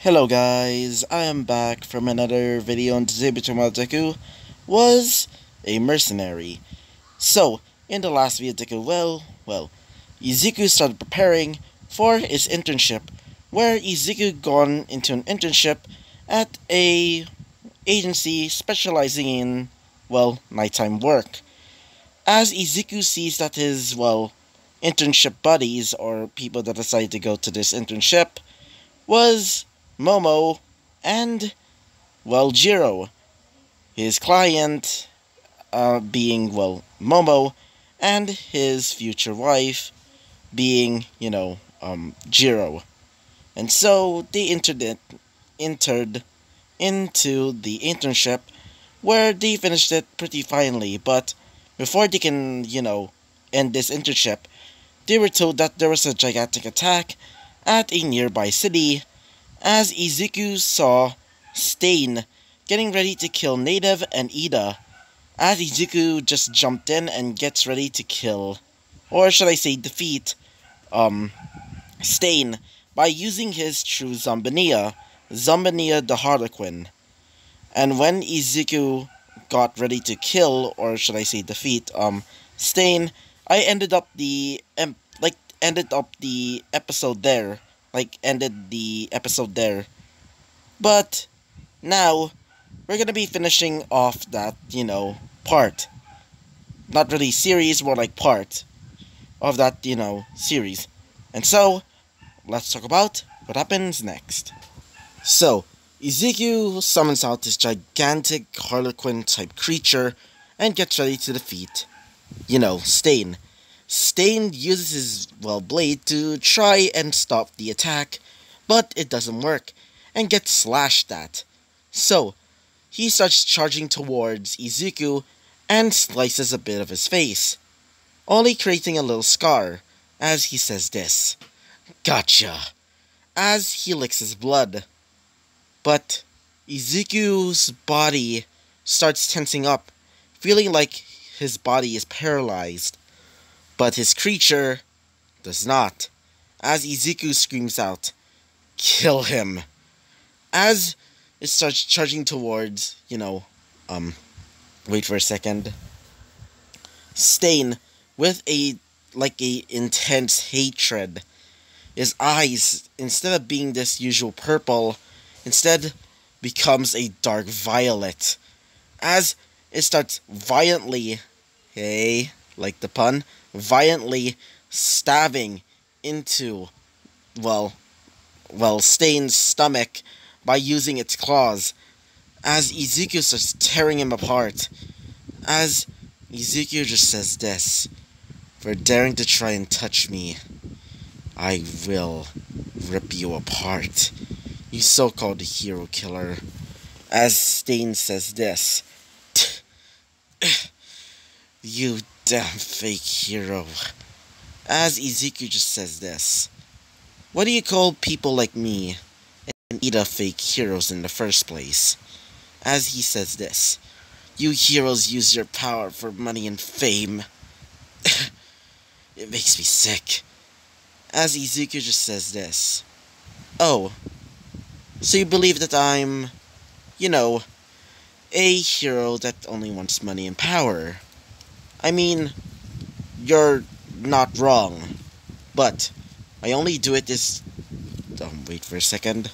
Hello guys, I am back from another video, and today deku was a mercenary. So, in the last video deku, Izuku started preparing for his internship, where Izuku gone into an internship at a agency specializing in, nighttime work. As Izuku sees that his, internship buddies, or people that decided to go to this internship, was Momo and, Jiro. His client being, Momo, and his future wife being, Jiro. And so they entered into the internship, where they finished it pretty finely, but before they can, end this internship, they were told that there was a gigantic attack at a nearby city, as Izuku saw Stain getting ready to kill Native and Ida, as Izuku just jumped in and gets ready to kill, or should I say defeat, Stain by using his true Zombania the Harlequin. And when Izuku got ready to kill, or should I say defeat, Stain, I ended the episode there. Ended the episode there. But now we're gonna be finishing off that, part. Not really series, more like part of that, series. And so, let's talk about what happens next. So, Izuku summons out this gigantic Harlequin type creature and gets ready to defeat, Stain. Stain uses his, blade to try and stop the attack, but it doesn't work, and gets slashed at. So, he starts charging towards Izuku and slices a bit of his face, only creating a little scar, as he says this, "Gotcha," as he licks his blood. But Izuku's body starts tensing up, feeling like his body is paralyzed. But his creature does not, as Izuku screams out, "Kill him!" As it starts charging towards, wait for a second, Stain, with a intense hatred. His eyes, instead of being this usual purple, instead becomes a dark violet. As it starts violently, hey, like the pun, violently stabbing into, Stain's stomach by using its claws, as Izuku starts tearing him apart, as Izuku just says this, "For daring to try and touch me, I will rip you apart, you so-called hero killer," as Stain says this, "You damn fake hero," as Izuku just says this, "What do you call people like me and Ida fake heroes in the first place?" As he says this, "You heroes use your power for money and fame." It makes me sick. As Izuku just says this, "Oh, so you believe that I'm, a hero that only wants money and power? I mean, you're not wrong, but I only do it is..." wait for a second.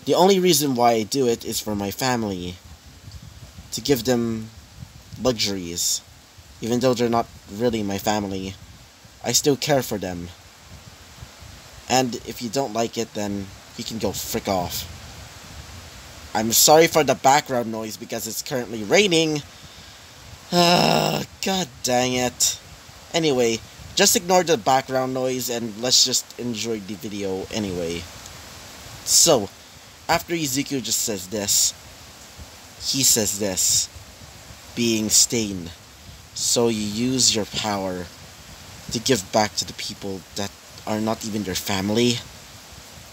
"The only reason why I do it is for my family, to give them luxuries. Even though they're not really my family, I still care for them. And if you don't like it, then you can go frick off." I'm sorry for the background noise because it's currently raining. God dang it. Anyway, just ignore the background noise and let's just enjoy the video anyway. So, after Izuku just says this, he says this, being Stain, "So you use your power to give back to the people that are not even your family?"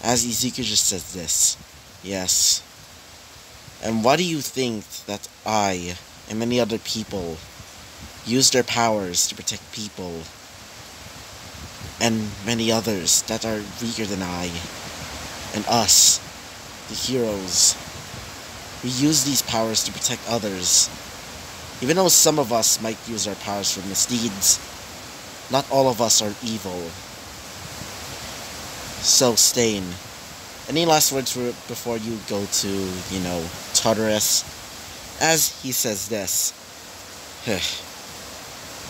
As Izuku just says this, "Yes. And why do you think that I and many other people use their powers to protect people, and many others that are weaker than I and us, the heroes. We use these powers to protect others. Even though some of us might use our powers for misdeeds, not all of us are evil. So, Stain, any last words before you go to, Tartarus? As he says this,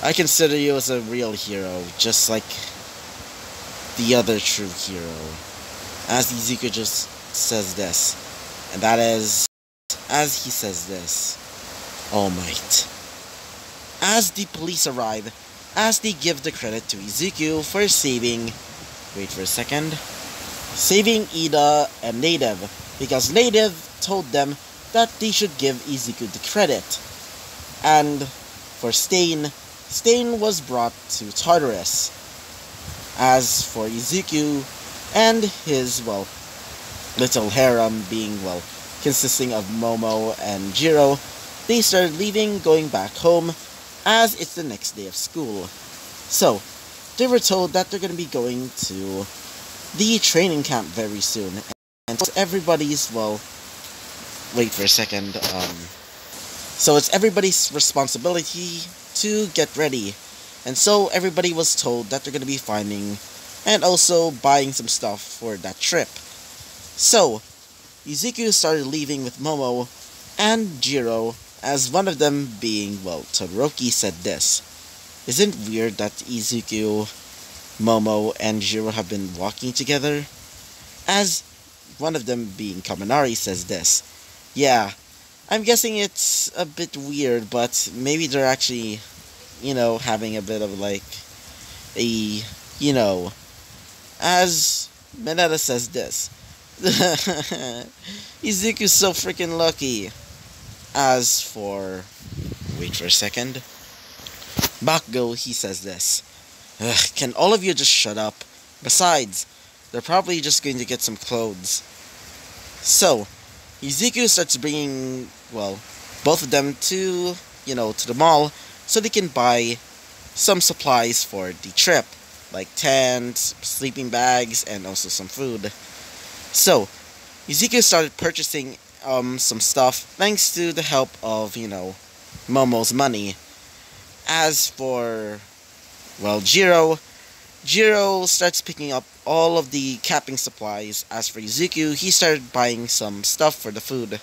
I consider you as a real hero, just like the other true hero. As Izuku just says this, and that is, as he says this, All Might. As the police arrive, as they give the credit to Izuku for saving Ida and Native, because Native told them that they should give Izuku the credit. And for Stain was brought to Tartarus. As for Izuku and his, little harem being, consisting of Momo and Jiro, they started leaving, going back home, as it's the next day of school. So, they were told that they're going to be going to the training camp very soon. And so everybody's, so it's everybody's responsibility to get ready. And so everybody was told that they're going to be finding and also buying some stuff for that trip. So, Izuku started leaving with Momo and Jiro, as one of them being, Todoroki said this. Isn't it weird that Izuku, Momo, and Jiro have been walking together? As one of them being Kaminari says this. Yeah, I'm guessing it's a bit weird, but maybe they're actually, having a bit of as Mineta says this. Izuku's so freaking lucky. As for, Bakugo, he says this. Can all of you just shut up? Besides, they're probably just going to get some clothes. So, Izuku starts bringing, both of them to, to the mall, so they can buy some supplies for the trip, like tents, sleeping bags, and also some food. So, Izuku started purchasing some stuff thanks to the help of, Momo's money. As for, Jiro starts picking up all of the camping supplies. As for Izuku, he started buying some stuff for the food.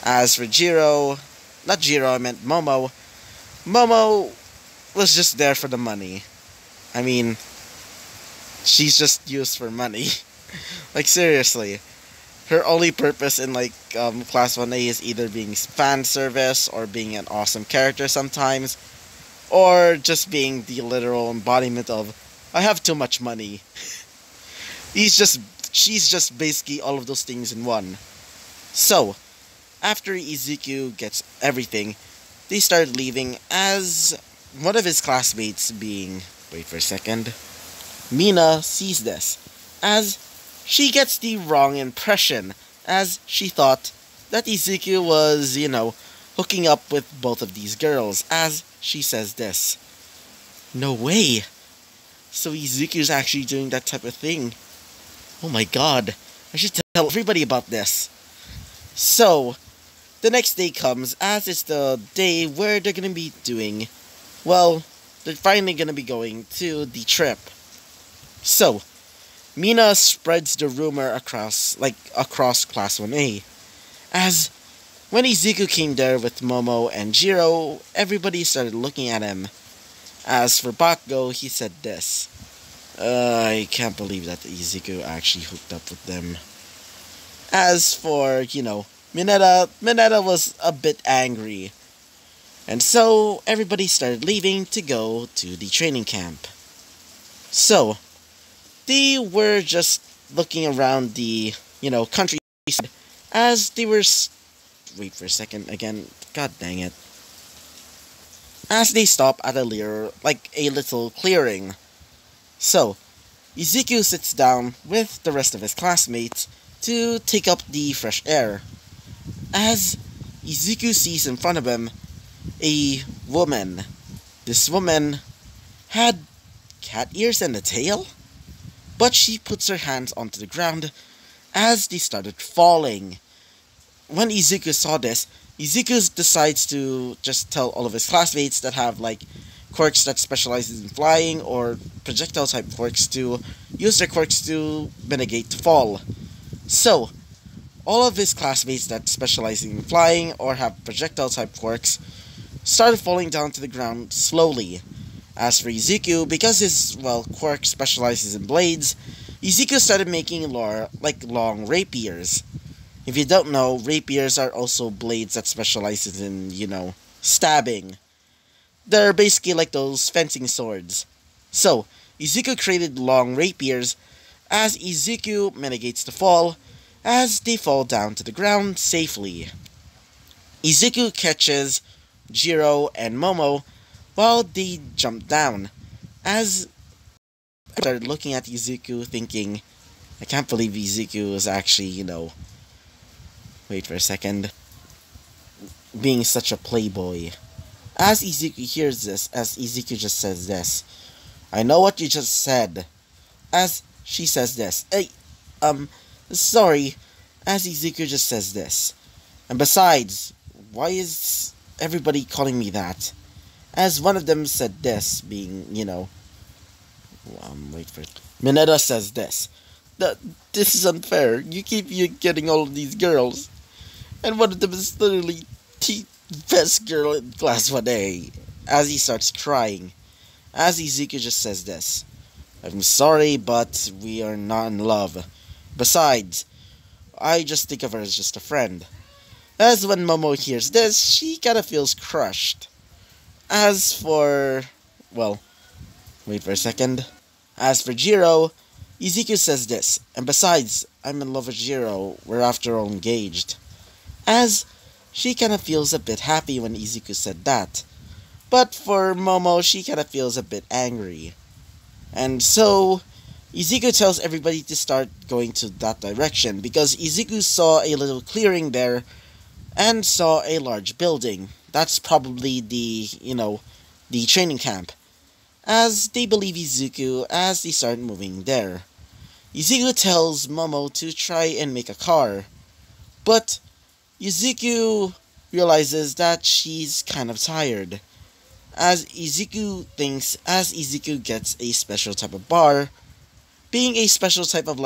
As for Momo. Momo was just there for the money. I mean, she's just used for money. Seriously. Her only purpose in, Class 1A is either being fan service, or being an awesome character sometimes, or just being the literal embodiment of, I have too much money. She's just basically all of those things in one. So, after Izuku gets everything, they start leaving, as one of his classmates being, Mina sees this, as she gets the wrong impression, as she thought that Izuku was, hooking up with both of these girls, as she says this. No way! So Izuku's actually doing that type of thing. Oh my god, I should tell everybody about this. So, the next day comes, as it's the day where they're gonna be doing, they're finally gonna be going to the trip. So, Mina spreads the rumor across Class 1A, as when Izuku came there with Momo and Jiro, everybody started looking at him. As for Bakugo, he said this. I can't believe that Izuku actually hooked up with them. As for, Mineta was a bit angry. And so, everybody started leaving to go to the training camp. So, they were just looking around the, countryside, as they were... God dang it. As they stop at a little clearing. So, Izuku sits down with the rest of his classmates to take up the fresh air. As Izuku sees in front of him a woman. This woman had cat ears and a tail, but she puts her hands onto the ground as they started falling. When Izuku saw this, Izuku decides to just tell all of his classmates that have like quirks that specializes in flying or projectile type quirks to use their quirks to mitigate the fall. So, all of his classmates that specialize in flying or have projectile type quirks started falling down to the ground slowly. As for Izuku, because his, well, quirk specializes in blades, Izuku started making long rapiers. If you don't know, rapiers are also blades that specializes in, stabbing. They're basically like those fencing swords. So, Izuku created long rapiers as Izuku mitigates the fall as they fall down to the ground safely. Izuku catches Jiro and Momo while they jump down, as I started looking at Izuku thinking, I can't believe Izuku is actually, wait for a second, being such a playboy. As Izuku hears this, as Izuku just says this, I know what you just said. As she says this, hey, sorry, as Izuku just says this. And besides, why is everybody calling me that? As one of them said this, being, wait for it. Mineta says this. This is unfair. You keep getting all of these girls. And one of them is literally the best girl in class 1A. As he starts crying. As Izuku just says this. I'm sorry, but we are not in love. Besides, I just think of her as just a friend. As when Momo hears this, she kinda feels crushed. As for... well, wait for a second. As for Jiro, Izuku says this, and besides, I'm in love with Jiro, we're after all engaged. As she kinda feels a bit happy when Izuku said that. But for Momo, she kinda feels a bit angry. And so, Izuku tells everybody to start going to that direction, because Izuku saw a little clearing there, and saw a large building. That's probably the training camp. As they believe Izuku, as they start moving there. Izuku tells Momo to try and make a car. But Izuku realizes that she's kind of tired. As Izuku gets a special type of bar, being a special type of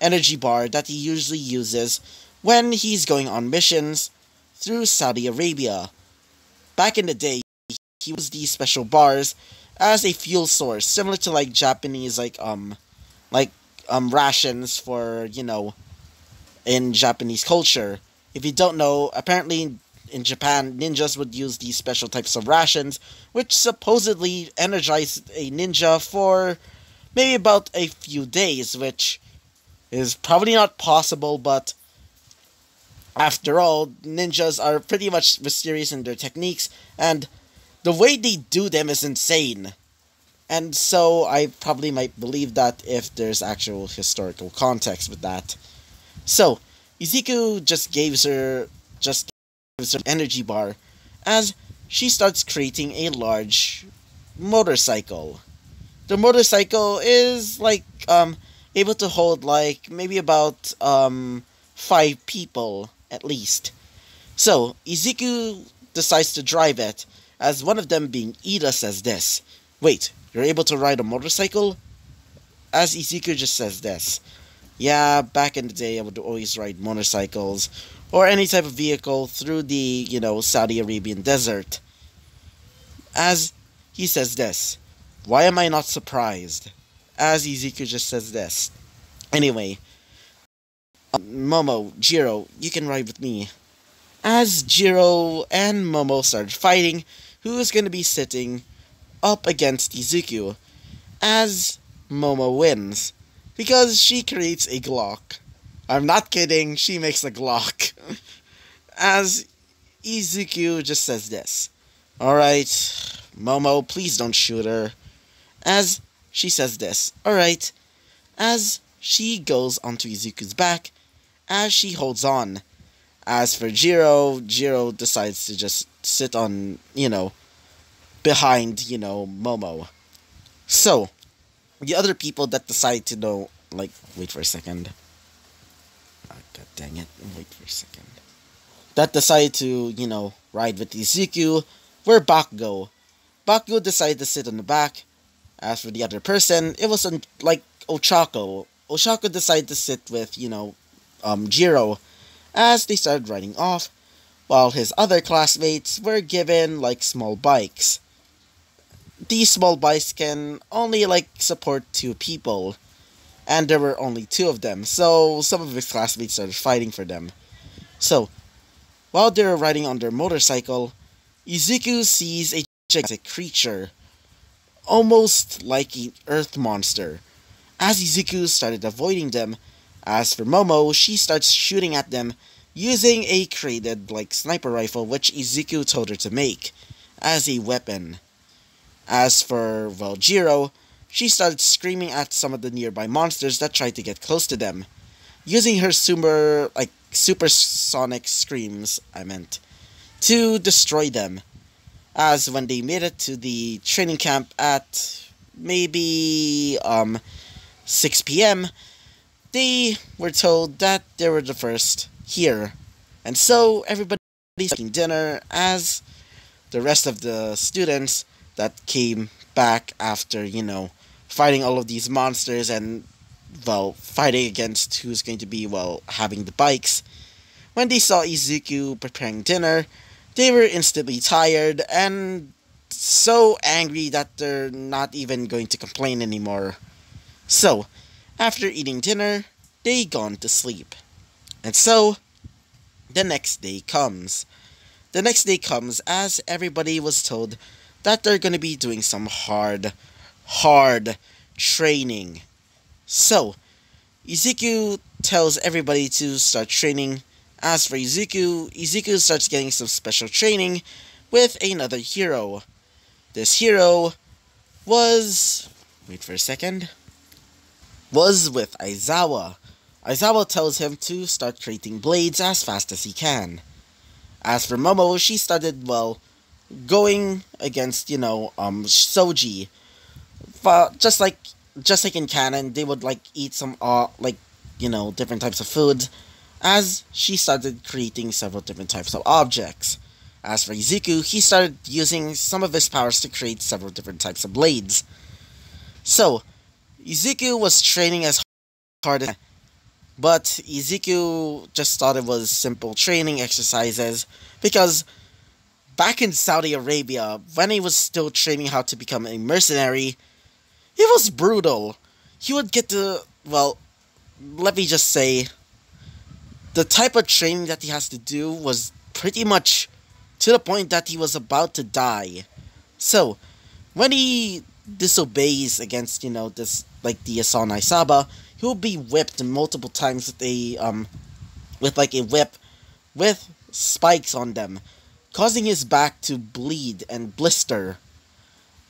energy bar that he usually uses when he's going on missions through Saudi Arabia. Back in the day, he used these special bars as a fuel source, similar to Japanese rations for, in Japanese culture. If you don't know, apparently in Japan, ninjas would use these special types of rations, which supposedly energized a ninja for maybe about a few days, which is probably not possible, but after all, ninjas are pretty much mysterious in their techniques, and the way they do them is insane. And so I probably might believe that if there's actual historical context with that. So, Izuku just gives her an energy bar as she starts creating a large motorcycle. The motorcycle is able to hold maybe about 5 people at least. So, Izuku decides to drive it, as one of them being Ida says this. Wait, you're able to ride a motorcycle? As Izuku just says this. Yeah, back in the day I would always ride motorcycles, or any type of vehicle through the, Saudi Arabian desert. As he says this. Why am I not surprised? As Izuku just says this. Anyway, Momo, Jiro, you can ride with me. As Jiro and Momo start fighting, who is going to be sitting up against Izuku, as Momo wins, because she creates a Glock. I'm not kidding, she makes a Glock. As Izuku just says this. Alright, Momo, please don't shoot her. As she says this. Alright. As she goes onto Izuku's back, as she holds on. As for Jiro, Jiro decides to just sit on, behind, Momo. So, the other people that decide to know, wait for a second. God dang it. Wait for a second. That decided to, ride with Izuku were Bakugo. Bakugo decided to sit on the back. As for the other person, it was like Ochako. Ochako decided to sit with, Jiro as they started riding off, while his other classmates were given, like, small bikes. These small bikes can only, like, support 2 people, and there were only 2 of them, so some of his classmates started fighting for them. So, while they were riding on their motorcycle, Izuku sees a gigantic creature, almost like an earth monster. As Izuku started avoiding them, as for Momo, she starts shooting at them using a created like sniper rifle which Izuku told her to make as a weapon. As for Jiro, she started screaming at some of the nearby monsters that tried to get close to them, using her supersonic screams, to destroy them. As when they made it to the training camp at maybe 6 p.m., they were told that they were the first here. And so everybody's eating dinner as the rest of the students that came back after, fighting all of these monsters and, fighting against who's going to be, having the bikes. When they saw Izuku preparing dinner, they were instantly tired and so angry that they're not even going to complain anymore. So, after eating dinner, they gone to sleep. And so, the next day comes. The next day comes as everybody was told that they're going to be doing some hard training. So, Izuku tells everybody to start training. As for Izuku starts getting some special training with another hero. This hero was... wait for a second. Was with Aizawa. Aizawa tells him to start creating blades as fast as he can. As for Momo, she started, going against, Soji. Just like in canon, they would, eat some, different types of foods, as she started creating several different types of objects. As for Izuku, he started using some of his powers to create several different types of blades. So, Izuku was training as hard as, but Izuku just thought it was simple training exercises because back in Saudi Arabia, when he was still training how to become a mercenary, it was brutal. He would get to, let me just say, the type of training that he has to do was pretty much to the point that he was about to die. So, when he disobeys against, this, the Asana Isaba, he will be whipped multiple times with a whip with spikes on them, causing his back to bleed and blister.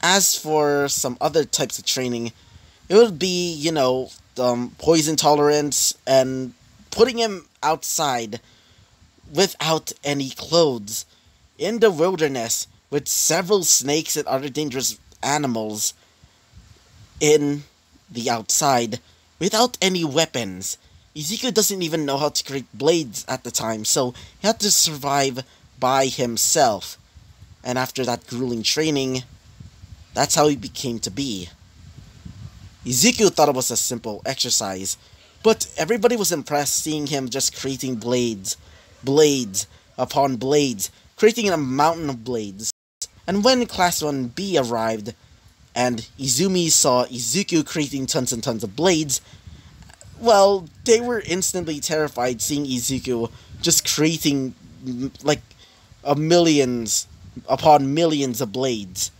As for some other types of training, it would be, poison tolerance and putting him outside without any clothes in the wilderness with several snakes and other dangerous animals in the outside without any weapons. Izuku doesn't even know how to create blades at the time, so he had to survive by himself. And after that grueling training, that's how he became to be. Izuku thought it was a simple exercise, but everybody was impressed seeing him just creating blades upon blades, creating a mountain of blades. And when Class 1B arrived, and Izumi saw Izuku creating tons and tons of blades, they were instantly terrified seeing Izuku just creating, millions upon millions of blades.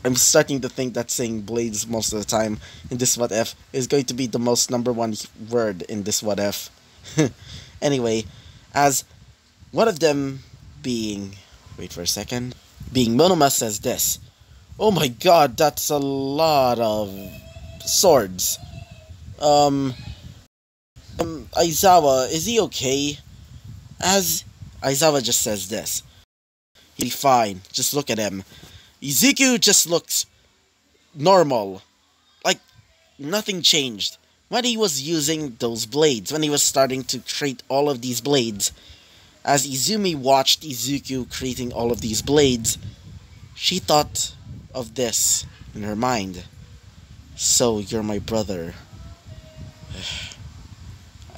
I'm starting to think that saying blades most of the time in this what if is going to be the most #1 word in this what if. Anyway, as one of them being... wait for a second. Being Monoma says this. Oh my god, that's a lot of swords. Aizawa, is he okay? As Aizawa just says this. He'll be fine, just look at him. Izuku just looks normal. Like, nothing changed. when he was using those blades, when he was starting to create all of these blades, as Izumi watched Izuku creating all of these blades, she thought of this in her mind. So, you're my brother.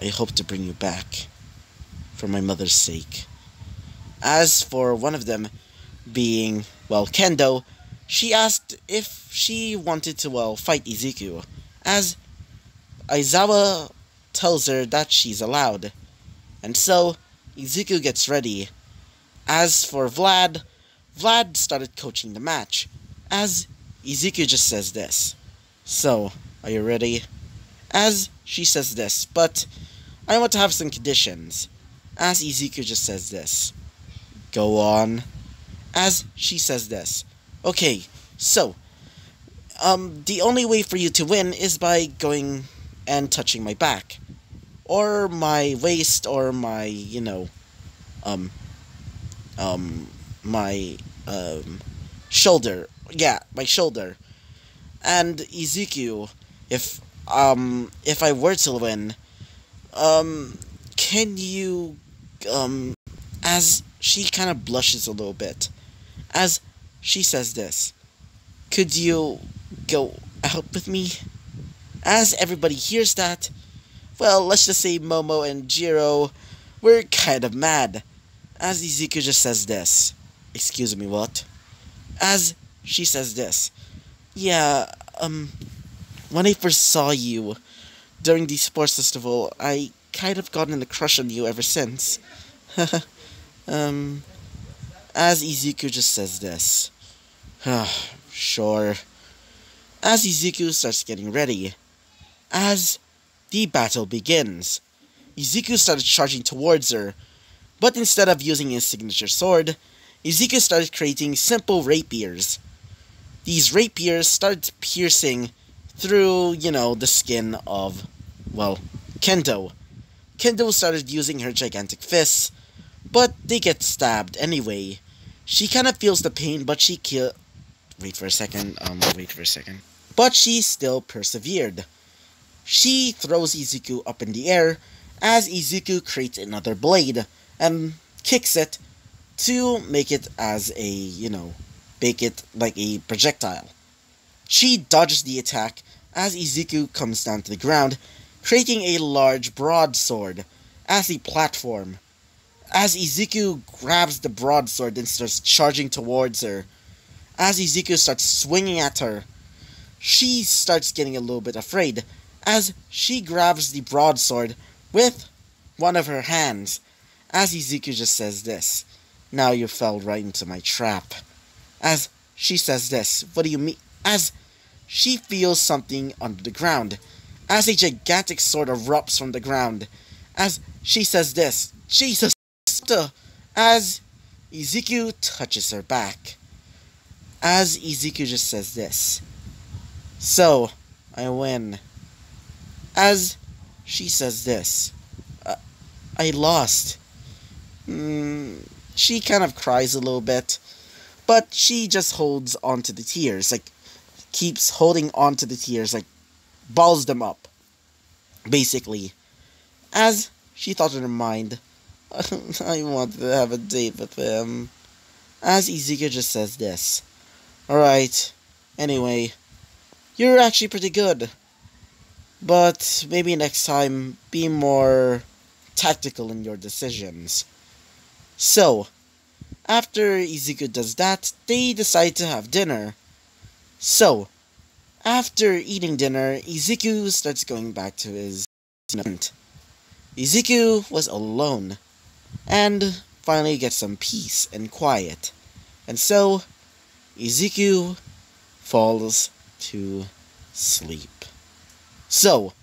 I hope to bring you back, for my mother's sake. As for one of them being, well, Kendo, she asked if she wanted to, well, fight Izuku, as Aizawa tells her that she's allowed. And so, Izuku gets ready. As for Vlad, Vlad started coaching the match, as Izuku just says this. So, are you ready? As she says this, but I want to have some conditions. As Izuku just says this. Go on. As she says this. Okay, so, the only way for you to win is by going and touching my back. Or my waist, or my, my, shoulder. Yeah, my shoulder. And Izuku, if I were to win, can you, as she kind of blushes a little bit, as she says this, could you go out with me? As everybody hears that, well, let's just say Momo and Jiro were kind of mad, as Izuku just says this. Excuse me, what? As she says this. Yeah, when I first saw you during the sports festival, I kind of gotten a crush on you ever since. As Izuku just says this. Sure. As Izuku starts getting ready. As the battle begins. Izuku started charging towards her, but instead of using his signature sword, Izuku started creating simple rapiers. These rapiers started piercing through, the skin of, well, Kendo. Kendo started using her gigantic fists, but they get stabbed anyway. She kind of feels the pain, but she Wait for a second. But she still persevered. She throws Izuku up in the air, as Izuku creates another blade, and kicks it to make it as a, make it like a projectile. She dodges the attack as Izuku comes down to the ground, creating a large broadsword as a platform. As Izuku grabs the broadsword and starts charging towards her, as Izuku starts swinging at her, she starts getting a little bit afraid, as she grabs the broadsword with one of her hands, as Izuku just says this. Now you fell right into my trap. As she says this. What do you mean? As she feels something under the ground, as a gigantic sword erupts from the ground, as she says this. Jesus! As Izuku touches her back. As Izuku just says this. So, I win. As she says this. I lost. She kind of cries a little bit, but she just holds on to the tears, keeps holding on to the tears, balls them up, basically. As she thought in her mind, I wanted to have a date with him. As Izuku just says this. Alright, anyway, you're actually pretty good, but maybe next time, be more tactical in your decisions. So, after Izuku does that, they decide to have dinner. So, after eating dinner, Izuku starts going back to his tent. Izuku was alone, and finally gets some peace and quiet. And so, Izuku falls to sleep. So,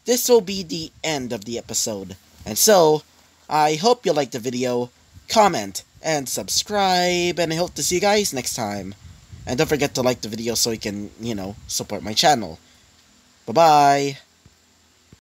this will be the end of the episode. And so, I hope you liked the video, comment, and subscribe, and I hope to see you guys next time. And don't forget to like the video so you can, support my channel. Bye-bye!